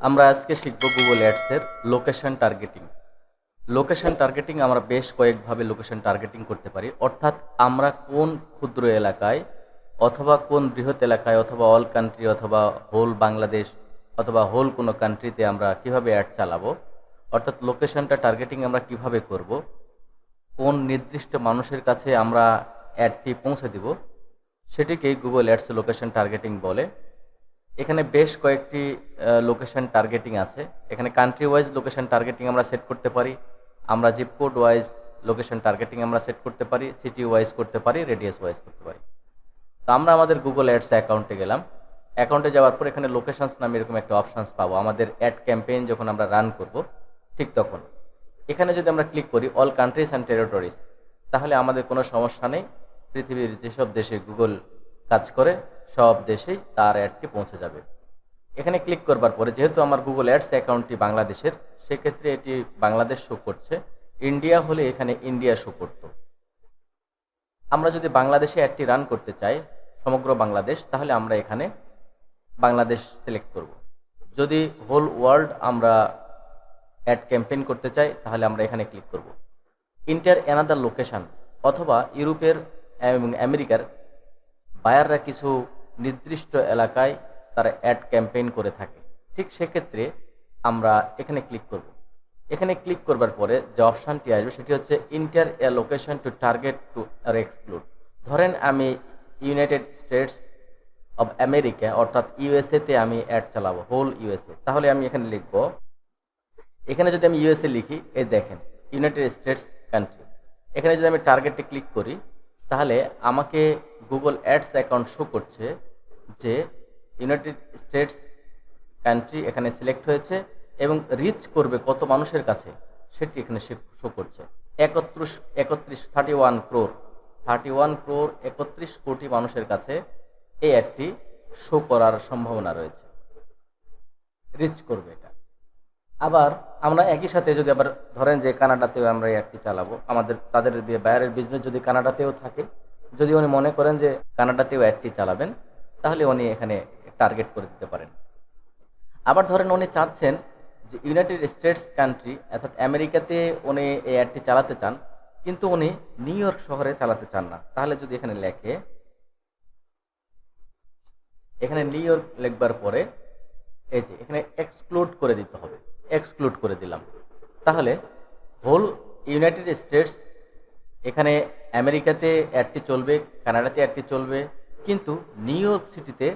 আমরা আজকে শিখব গুগল অ্যাডসের লোকেশন টার্গেটিং। লোকেশন টার্গেটিং আমরা বেশ কয়েকভাবে লোকেশন টার্গেটিং করতে পারি, অর্থাৎ আমরা কোন ক্ষুদ্র এলাকায় অথবা কোন বৃহৎ এলাকায় অথবা অল কান্ট্রি অথবা হোল বাংলাদেশ অথবা হোল কোনো কান্ট্রিতে আমরা কিভাবে অ্যাড চালাবো, অর্থাৎ লোকেশনটা টার্গেটিং আমরা কিভাবে করব, কোন নির্দিষ্ট মানুষের কাছে আমরা অ্যাডটি পৌঁছে দিব, সেটিকেই গুগল অ্যাডস লোকেশন টার্গেটিং বলে। এখানে বেশ কয়েকটি লোকেশন টার্গেটিং আছে। এখানে কান্ট্রি ওয়াইজ লোকেশন টার্গেটিং আমরা সেট করতে পারি, আমরা zip code wise location targeting আমরা সেট করতে পারি, সিটি ওয়াইজ করতে পারি, রেডিয়াস ওয়াইজ করতে পারি। তো আমরা আমাদের গুগল অ্যাডস অ্যাকাউন্টে গেলাম। অ্যাকাউন্টে যাওয়ার পর এখানে লোকেশনস নামে এরকম একটা অপশানস পাবো। আমাদের অ্যাড ক্যাম্পেইন যখন আমরা রান করব ঠিক তখন এখানে যদি আমরা ক্লিক করি অল কান্ট্রিজ অ্যান্ড টেরিটরিজ, তাহলে আমাদের কোনো সমস্যা নেই। পৃথিবীর যেসব দেশে গুগল কাজ করে সব দেশেই তার অ্যাডটি পৌঁছে যাবে। এখানে ক্লিক করবার পরে যেহেতু আমার গুগল অ্যাডস অ্যাকাউন্টটি বাংলাদেশের, সেক্ষেত্রে এটি বাংলাদেশ শো করছে। ইন্ডিয়া হলে এখানে ইন্ডিয়া শো করত। আমরা যদি বাংলাদেশে অ্যাডটি রান করতে চাই সমগ্র বাংলাদেশ, তাহলে আমরা এখানে বাংলাদেশ সিলেক্ট করব। যদি হোল ওয়ার্ল্ড আমরা অ্যাড ক্যাম্পেইন করতে চাই তাহলে আমরা এখানে ক্লিক করব। ইন্টার অ্যানাদার লোকেশন, অথবা ইউরোপের এবং আমেরিকার বায়াররা কিছু নির্দিষ্ট এলাকায় তারা অ্যাড ক্যাম্পেইন করে থাকে, ঠিক সেক্ষেত্রে আমরা এখানে ক্লিক করব। এখানে ক্লিক করবার পরে যে অপশানটি আসবে সেটি হচ্ছে inter A location to target two R exclude. ধরেন আমি ইউনাইটেড স্টেটস অব আমেরিকা অর্থাৎ ইউএসএতে আমি অ্যাড চালাবো, হোল ইউএসএ, তাহলে আমি এখানে লিখব। এখানে যদি আমি ইউএসএ লিখি, এই দেখেন ইউনাইটেড স্টেটস কান্ট্রি। এখানে যদি আমি টার্গেটে ক্লিক করি তাহলে আমাকে গুগল অ্যাডস অ্যাকাউন্ট শো করছে যে ইউনাইটেড স্টেটস কান্ট্রি এখানে সিলেক্ট হয়েছে এবং রিচ করবে কত মানুষের কাছে সেটি এখানে শো করছে। 31 ক্রোর 31 কোটি মানুষের কাছে এই অ্যাডটি শো করার সম্ভাবনা রয়েছে, রিচ করবে এটা। আবার আমরা একই সাথে যদি আবার ধরেন যে কানাডাতেও আমরা এই অ্যাডটি চালাবো, তাদের বায়ারের বিজনেস যদি কানাডাতেও থাকে, যদি উনি মনে করেন যে কানাডাতেও অ্যাডটি চালাবেন, তাহলে উনি এখানে টার্গেট করে দিতে পারেন। আবার ধরেন উনি চাচ্ছেন যে ইউনাইটেড স্টেটস কান্ট্রি অর্থাৎ আমেরিকাতে উনি এই অ্যাডটি চালাতে চান, কিন্তু উনি নিউ ইয়র্ক শহরে চালাতে চান না, তাহলে যদি এখানে লেখে, এখানে নিউ ইয়র্ক লিখবার পরে এই যে এখানে এক্সক্লুড করে দিতে হবে, এক্সক্লুড করে দিলাম। তাহলে হোল ইউনাইটেড স্টেটস, এখানে আমেরিকাতে অ্যাডটি চলবে, কানাডাতে অ্যাডটি চলবে, কিন্তু নিউ ইয়র্ক সিটিতে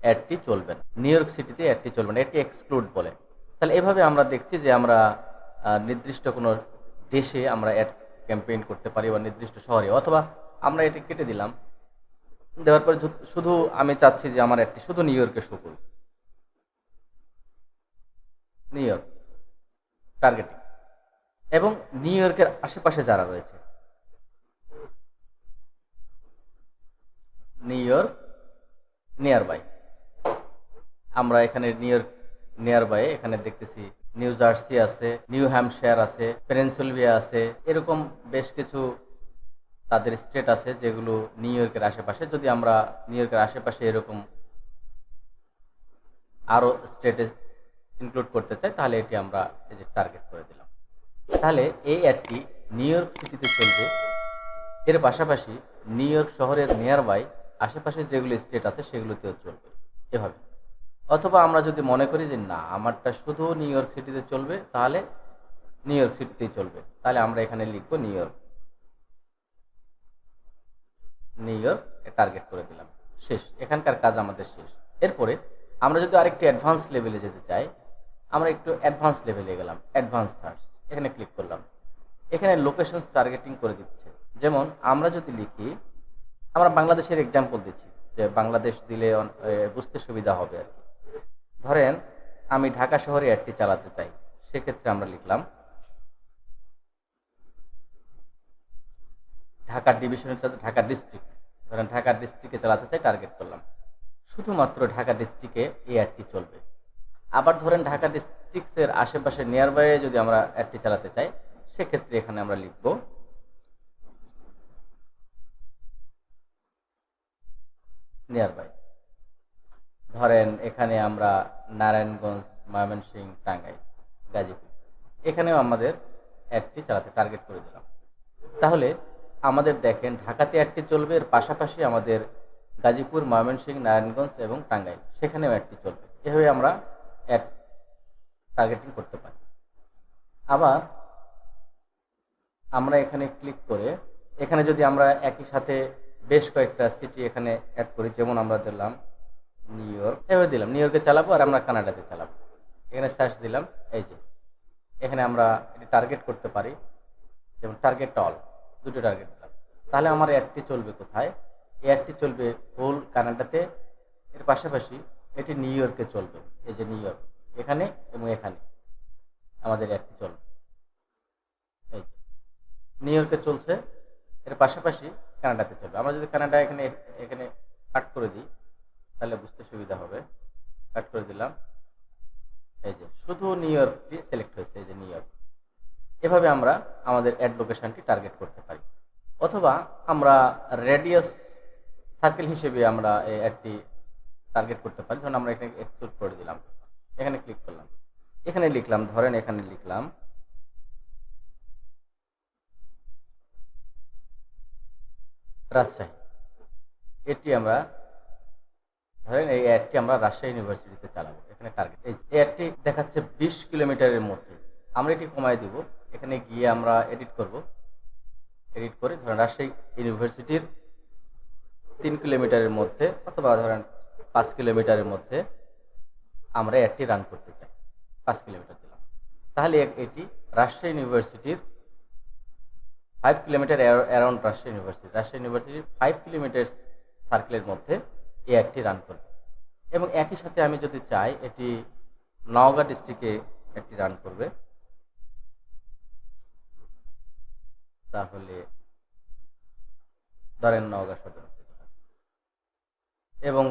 অ্যাডটি চলবে না, নিউ ইয়র্ক সিটিতে অ্যাডটি চলবে না, এটি এক্সক্লুড বলে। তাহলে এভাবে আমরা দেখছি যে আমরা নির্দিষ্ট কোনো দেশে আমরা অ্যাড ক্যাম্পেইন করতে পারি বা নির্দিষ্ট শহরে, অথবা আমরা এটি কেটে দিলাম, দেওয়ার পরে শুধু আমি চাচ্ছি যে আমার অ্যাডটি শুধু নিউ ইয়র্কে শো করুক, নিউ ইয়র্ক টার্গেটিং, এবং নিউ ইয়র্কের আশেপাশে যারা রয়েছে, নিউ ইয়র্ক নিয়ার বাই, আমরা এখানে নিউ ইয়র্ক নিয়ার বাই এখানে দেখতেছি নিউ জার্সি আছে, নিউ হ্যাম্পশায়ার আছে, পেনিনসিলভিয়া আছে, এরকম বেশ কিছু তাদের স্টেট আছে যেগুলো নিউ ইয়র্কের আশেপাশে। যদি আমরা নিউ ইয়র্কের আশেপাশে এরকম আরও স্টেটে ইনক্লুড করতে চাই, তাহলে এটি আমরা এই যে টার্গেট করে দিলাম। তাহলে এই অ্যাডটি নিউ ইয়র্ক সিটিতে চলবে, এর পাশাপাশি নিউ ইয়র্ক শহরের নিয়ার বাই আশেপাশে যেগুলো স্টেট আছে সেগুলোতেও চলবে এভাবে। অথবা আমরা যদি মনে করি যে না, আমারটা শুধু নিউ ইয়র্ক সিটিতে চলবে, তাহলে নিউ ইয়র্ক সিটিতেই চলবে, তাহলে আমরা এখানে লিখবো new York, new York target করে দিলাম, শেষ, এখানকার কাজ আমাদের শেষ। এরপরে আমরা যদি আরেকটু অ্যাডভান্স লেভেলে যেতে চাই, আমরা একটু অ্যাডভান্স লেভেলে গেলাম, অ্যাডভান্স সার্চ, এখানে ক্লিক করলাম। এখানে লোকেশনস টার্গেটিং করে দিচ্ছে। যেমন আমরা যদি লিখি, আমরা বাংলাদেশের এক্সাম্পল দিচ্ছি যে বাংলাদেশ দিলে বুঝতে সুবিধা হবে আর কি। ধরেন আমি ঢাকা শহরে অ্যাডটি চালাতে চাই, সেক্ষেত্রে আমরা লিখলাম ঢাকা ডিভিশনের সাথে ঢাকা ডিস্ট্রিক্ট, ধরেন ঢাকা ডিস্ট্রিক্টে চালাতে চাই, টার্গেট করলাম, শুধুমাত্র ঢাকা ডিস্ট্রিক্টে এই অ্যাডটি চলবে। আবার ধরেন ঢাকা ডিস্ট্রিক্টের আশেপাশে নিয়ার বাই যদি আমরা অ্যাডটি চালাতে চাই, সেক্ষেত্রে এখানে আমরা লিখব নিয়ার বাই। ধরেন এখানে আমরা নারায়ণগঞ্জ ময়মনসিংহ, টাঙ্গাইল, গাজীপুর, এখানেও আমাদের অ্যাডটি চালাতে টার্গেট করে দিলাম। তাহলে আমাদের দেখেন ঢাকাতে অ্যাডটি চলবে, এর পাশাপাশি আমাদের গাজীপুর, ময়মনসিংহ, নারায়ণগঞ্জ এবং টাঙ্গাইল সেখানেও অ্যাডটি চলবে। এভাবে আমরা অ্যাড টার্গেটিং করতে পারি। আবার আমরা এখানে ক্লিক করে এখানে যদি আমরা একই সাথে বেশ কয়েকটা সিটি এখানে অ্যাড করি, যেমন আমরা দিলাম নিউ ইয়র্ক, এভাবে দিলাম নিউ ইয়র্কে চালাবো আর আমরা কানাডাতে চালাবো। এখানে সার্চ দিলাম, এই যে এখানে আমরা এটি টার্গেট করতে পারি, যেমন টার্গেট অল, দুটো টার্গেট দিলাম। তাহলে আমার অ্যাডটি চলবে কোথায়? এই অ্যাডটি চলবে হোল কানাডাতে, এর পাশাপাশি এটি নিউ ইয়র্কে চলবে। এই যে নিউ ইয়র্ক, এখানে এবং এখানে আমাদের অ্যাডটি চলবে। এই যে নিউ ইয়র্কে চলছে, এর পাশাপাশি কানাডাতে চলবে। আমরা যদি কানাডা এখানে এখানে কাট করে দিই তাহলে বুঝতে সুবিধা হবে। কাট করে দিলাম, এই যে শুধু নিউ ইয়র্কটি সিলেক্ট হয়েছে, এই যে নিউ ইয়র্ক। এভাবে আমরা আমাদের অ্যাড লোকেশনটি টার্গেট করতে পারি। অথবা আমরা রেডিয়াস সার্কেল হিসেবে আমরা এই অ্যাডটি টার্গেট করতে পারি। ধরুন আমরা এখানে এক্সপোর্ট করে দিলাম, এখানে ক্লিক করলাম, এখানে লিখলাম, ধরেন এখানে লিখলাম রাজশাহী। এটি আমরা ধরেন এই অ্যাডটি আমরা রাজশাহী ইউনিভার্সিটিতে চালাবো। এখানে টার্গেট, এই অ্যাডটি দেখাচ্ছে 20 কিলোমিটারের মধ্যে। আমরা এটি কমায় দিব, এখানে গিয়ে আমরা এডিট করব। এডিট করে ধরেন রাজশাহী ইউনিভার্সিটির 3 কিলোমিটারের মধ্যে অথবা ধরেন 5 কিলোমিটারের মধ্যে আমরা অ্যাডটি রান করতে চাই। 5 কিলোমিটার দিলাম, তাহলে এটি রাজশাহী ইউনিভার্সিটির 5 কিলোমিটার অ্যারাউন্ড রাজশাহী ইউনিভার্সিটির 5 কিলোমিটার সার্কেলের মধ্যে এই অ্যাডটি রান করবে। এবং একই সাথে আমি যদি চাই এটি নওগাঁ ডিস্ট্রিক্টে একটি রান করবে, তাহলে ধরেন নওগাঁ সদর, এবং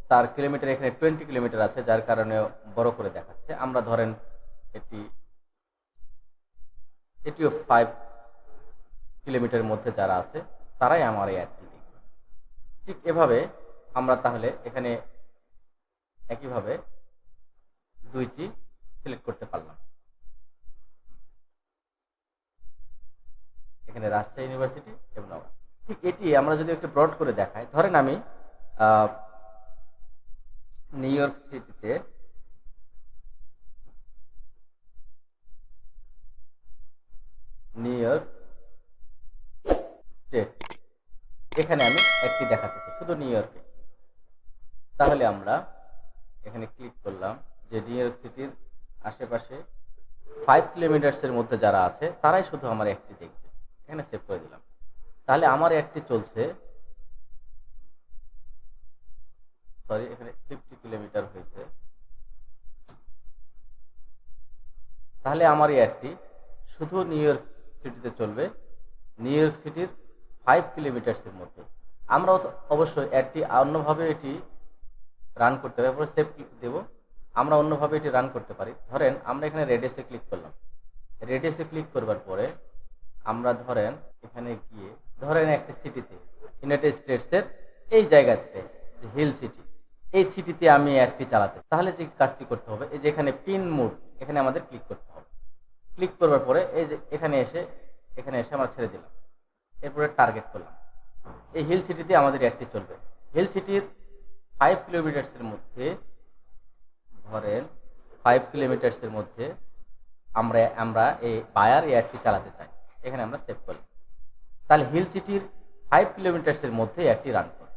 তার কিলোমিটার এখানে 20 কিলোমিটার আছে, যার কারণে বড় করে দেখাচ্ছে। আমরা ধরেন এটিও 5 কিলোমিটারের মধ্যে যারা আছে তারাই আমার এই অ্যাডটি দেখবে। ঠিক এভাবে আমরা তাহলে এখানে একইভাবে দুইটি সিলেক্ট করতে পারলাম। এখানে রাজশাহী ইউনিভার্সিটি এবং নওগাঁ। ঠিক এটি আমরা যদি একটু ব্রড করে দেখাই, ধরেন আমি নিউ ইয়র্ক সিটিতে নিউ ইয়র্ক স্টেট, এখানে আমি একটি দেখাতে চাই শুধু নিউ ইয়র্কে। তাহলে আমরা এখানে ক্লিক করলাম যে নিউ ইয়র্ক সিটির আশেপাশে 5 কিলোমিটার্সের মধ্যে যারা আছে তারাই শুধু আমার একটি দেখবে। এখানে সেভ করে দিলাম। তাহলে আমার একটি চলছে, সরি এখানে 50 কিলোমিটার হয়েছে। তাহলে আমার এই অ্যাডটি শুধু নিউ ইয়র্ক সিটিতে চলবে, নিউ ইয়র্ক সিটির 5 কিলোমিটার্সের মধ্যে। আমরা অবশ্যই অ্যাডটি অন্যভাবে এটি রান করতে হবে, এরপরে সেভ ক্লিক দেব। আমরা অন্যভাবে এটি রান করতে পারি। ধরেন আমরা এখানে রেডিয়াসে ক্লিক করলাম, রেডিয়াসে ক্লিক করবার পরে আমরা ধরেন এখানে গিয়ে ধরেন একটি সিটিতে ইউনাইটেড স্টেটসের এই জায়গাতে যে হিল সিটি, এই সিটিতে আমি অ্যাডটি চালাতে, তাহলে যে কাজটি করতে হবে এই যে এখানে পিন মোড, এখানে আমাদের ক্লিক করতে হবে। ক্লিক করবার পরে এই যে এখানে এসে আমরা ছেড়ে দিলাম, এরপরে টার্গেট করলাম। এই হিল সিটিতে আমাদের অ্যাডটি চলবে। হিল সিটির 5 কিলোমিটার্সের মধ্যে, ধরেন 5 কিলোমিটার্সের মধ্যে আমরা এই বায়ার অ্যাডটি চালাতে চাই। এখানে আমরা সেভ করি। তাহলে হিল সিটির 5 কিলোমিটার্সের মধ্যে অ্যাডটি রান করি।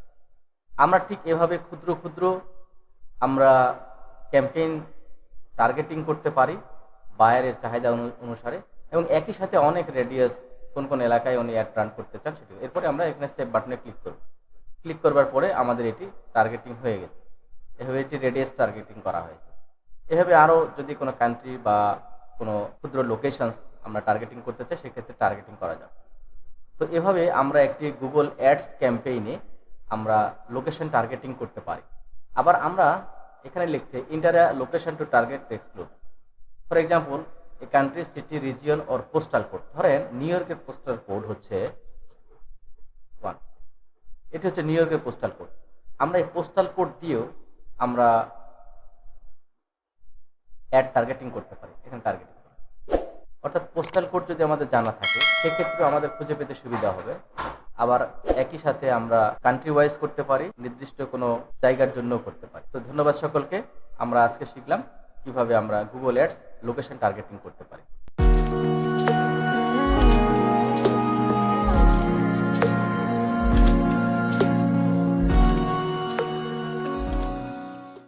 আমরা ঠিক এভাবে ক্ষুদ্র ক্ষুদ্র আমরা ক্যাম্পেইন টার্গেটিং করতে পারি বায়ারের চাহিদা অনুসারে, এবং একই সাথে অনেক রেডিয়াস কোন কোন এলাকায় উনি অ্যাড রান করতে চান সেটি। এরপরে আমরা এখানে সেভ বাটনে ক্লিক করব। ক্লিক করবার পরে আমাদের এটি টার্গেটিং হয়ে গেছে। এভাবে এটি রেডিয়াস টার্গেটিং করা হয়েছে। এভাবে আরও যদি কোনো কান্ট্রি বা কোনো ক্ষুদ্র লোকেশনস আমরা টার্গেটিং করতে চাই সেক্ষেত্রে টার্গেটিং করা যাবে। তো এভাবে আমরা একটি গুগল অ্যাডস ক্যাম্পেইনে আমরা লোকেশন টার্গেটিং করতে পারি। আবার আমরা এখানে লিখছে enter a location to target to explore. For example a country, city, region or postal code. ধরেন নিউ ইয়র্কের পোস্টাল কোড হচ্ছে 1, এটি হচ্ছে নিউ ইয়র্কের পোস্টাল কোড। আমরা এই পোস্টাল কোড দিয়েও আমরা অ্যাড টার্গেটিং করতে পারি। এখানে টার্গেটিং অর্থাৎ পোস্টাল কোড যদি আমাদের জানা থাকে সেক্ষেত্রে আমাদের খুঁজে পেতে সুবিধা হবে। আবার একই সাথে আমরা কান্ট্রি ওয়াইজ করতে পারি, নির্দিষ্ট কোনো জায়গার জন্যও করতে পারি। তো ধন্যবাদ সকলকে। আমরা আজকে শিখলাম কিভাবে আমরা গুগল অ্যাডস লোকেশন টার্গেটিং করতে পারি।